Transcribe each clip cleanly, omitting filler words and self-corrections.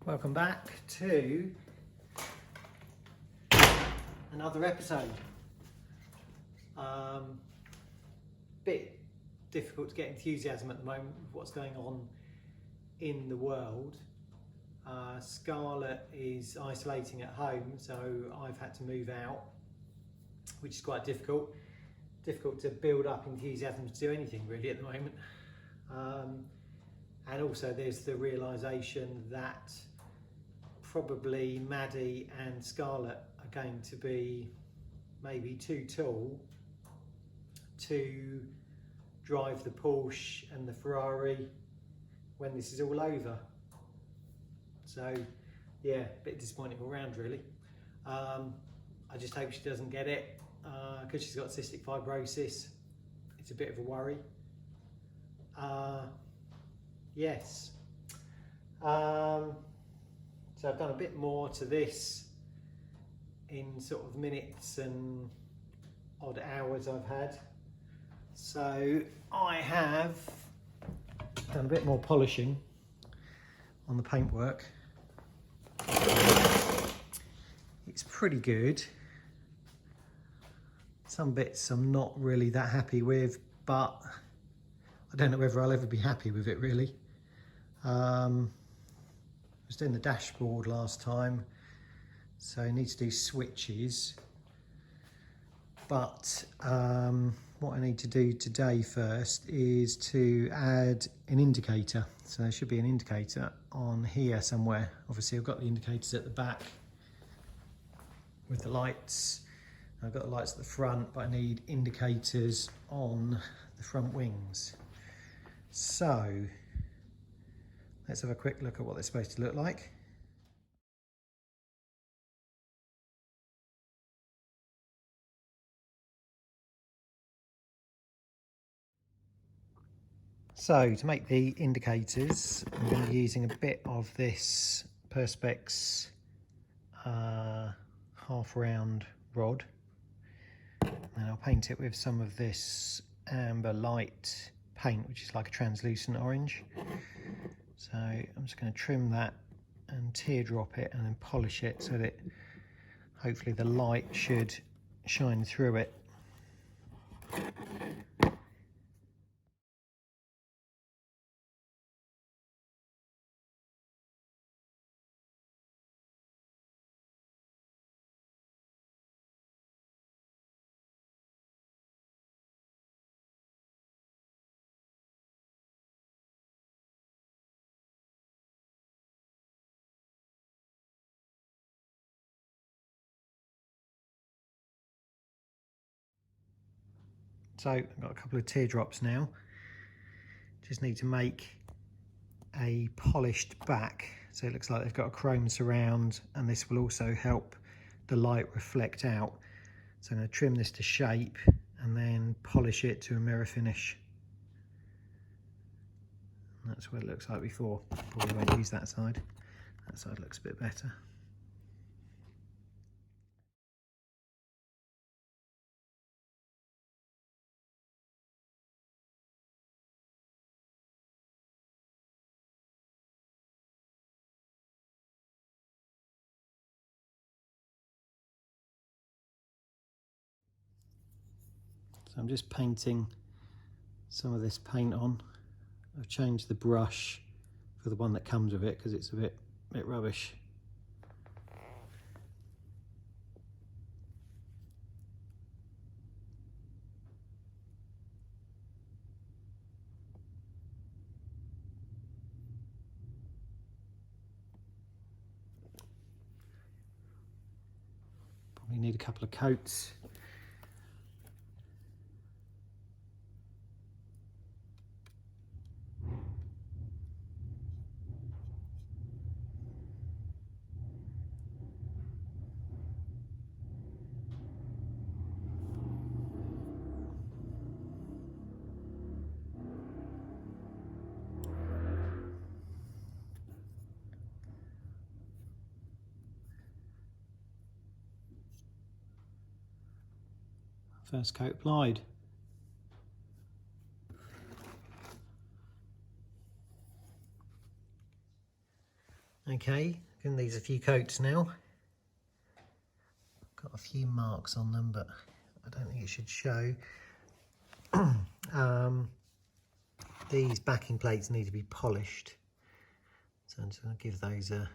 Welcome back to another episode. Bit difficult to get enthusiasm at the moment with what's going on in the world. Scarlett is isolating at home, so I've had to move out, which is quite difficult. Difficult to build up enthusiasm to do anything really at the moment. And also there's the realisation that probably Maddie and Scarlett are going to be maybe too tall to drive the Porsche and the Ferrari when this is all over. So yeah, a bit disappointing all round really. I just hope she doesn't get it because she's got cystic fibrosis. It's a bit of a worry. Yes. So I've done a bit more to this in sort of minutes and odd hours I've had. So I have done a bit more polishing on the paintwork. It's pretty good. Some bits I'm not really that happy with, but I don't know whether I'll ever be happy with it really. I was doing the dashboard last time, so I need to do switches. But what I need to do today first is to add an indicator. So there should be an indicator on here somewhere. Obviously I've got the indicators at the back with the lights. I've got the lights at the front, but I need indicators on the front wings. So let's have a quick look at what they're supposed to look like. So to make the indicators, I'm going to be using a bit of this Perspex half round rod, and I'll paint it with some of this amber light paint, which is like a translucent orange. So I'm just going to trim that and teardrop it and then polish it so that hopefully the light should shine through it. So I've got a couple of teardrops now. Just need to make a polished back so it looks like they've got a chrome surround, and this will also help the light reflect out. So I'm going to trim this to shape and then polish it to a mirror finish. And that's what it looks like before. Probably won't use that side. That side looks a bit better. So I'm just painting some of this paint on. I've changed the brush for the one that comes with it because it's a bit rubbish. Probably need a couple of coats. First coat applied. Okay, giving these a few coats now. Got a few marks on them, but I don't think it should show. These backing plates need to be polished, so I'm just going to give those a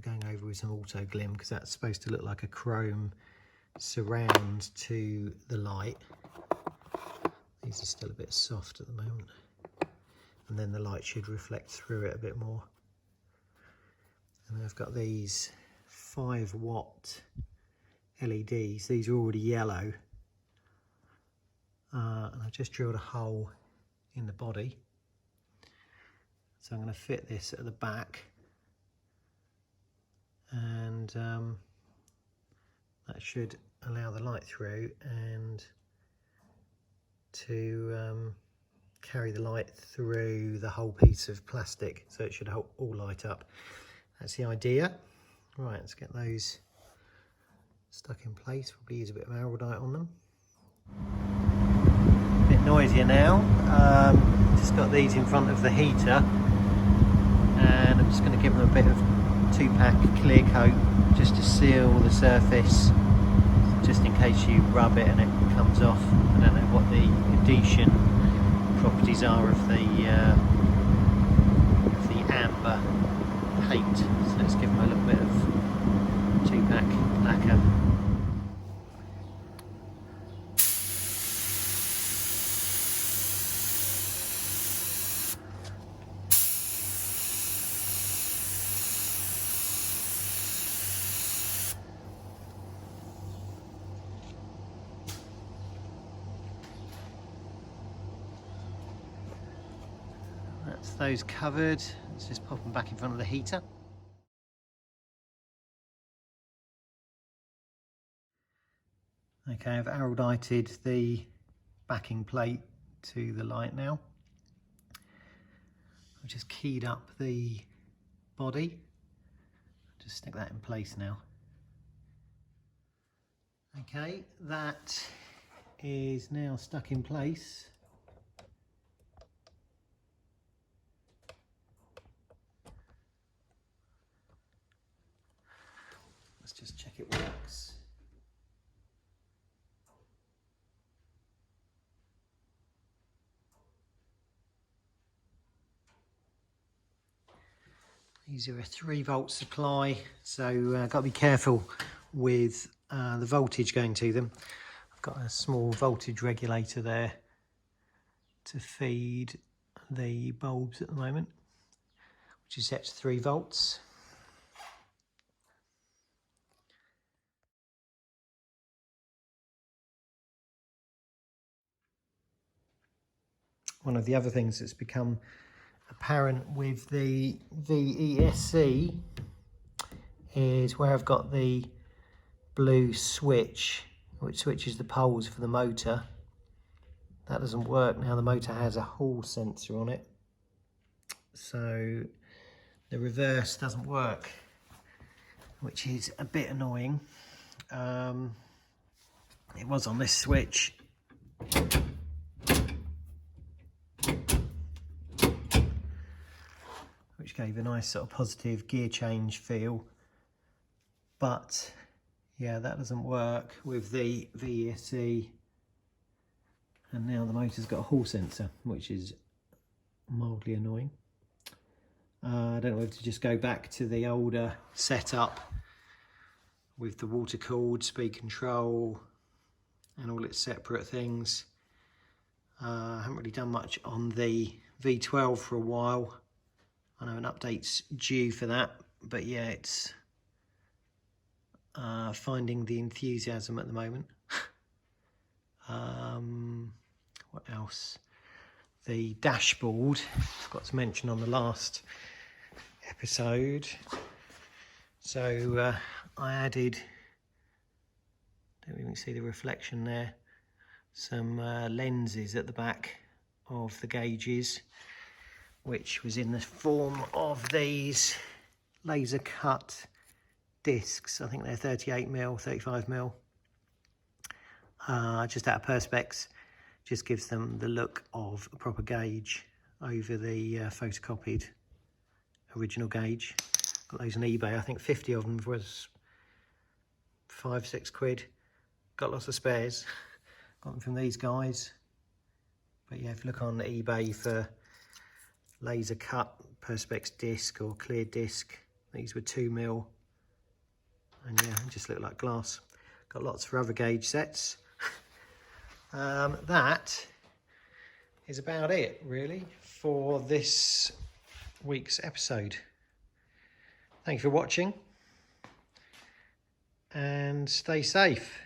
going over with some auto glim, because that's supposed to look like a chrome surround to the light. These are still a bit soft at the moment, and then the light should reflect through it a bit more. And then I've got these 5-watt LEDs. These are already yellow, and I've just drilled a hole in the body, so I'm going to fit this at the back, and that should allow the light through and to carry the light through the whole piece of plastic, so it should all light up. That's the idea. Right, let's get those stuck in place. Probably use a bit of araldite on them. A bit noisier now. Just got these in front of the heater, and I'm just going to give them a bit of 2-pack clear coat just to seal the surface, just in case you rub it and it comes off. I don't know what the adhesion properties are of the amber paint, so let's give them a little bit of 2-pack lacquer. That's those covered. Let's just pop them back in front of the heater. Okay, I've araldited the backing plate to the light now. I've just keyed up the body. Just stick that in place now. Okay, that is now stuck in place. Let's just check it works. These are a 3-volt supply, so got to be careful with the voltage going to them. I've got a small voltage regulator there to feed the bulbs at the moment, which is set to 3 volts. One of the other things that's become apparent with the VESC is where I've got the blue switch, which switches the poles for the motor. That doesn't work now. The motor has a hall sensor on it, so the reverse doesn't work, which is a bit annoying. It was on this switch. Which gave a nice sort of positive gear change feel, but yeah, that doesn't work with the VESC, and now the motor's got a hall sensor, which is mildly annoying. I don't know whether to just go back to the older setup with the water cooled speed control and all its separate things. I haven't really done much on the V12 for a while. I know an update's due for that, but yeah, it's finding the enthusiasm at the moment. What else? The dashboard, I forgot to mention on the last episode. So I added, don't even see the reflection there, some lenses at the back of the gauges, which was in the form of these laser cut discs. I think they're 38mm, 35mm. Just out of perspex, just gives them the look of a proper gauge over the photocopied original gauge. Got those on eBay. I think 50 of them was £5-6 quid. Got lots of spares. Got them from these guys. But yeah, if you look on eBay for laser cut perspex disc or clear disc, these were 2mm. And yeah, they just look like glass. Got lots of rubber gauge sets. That is about it really for this week's episode. Thank you for watching and stay safe.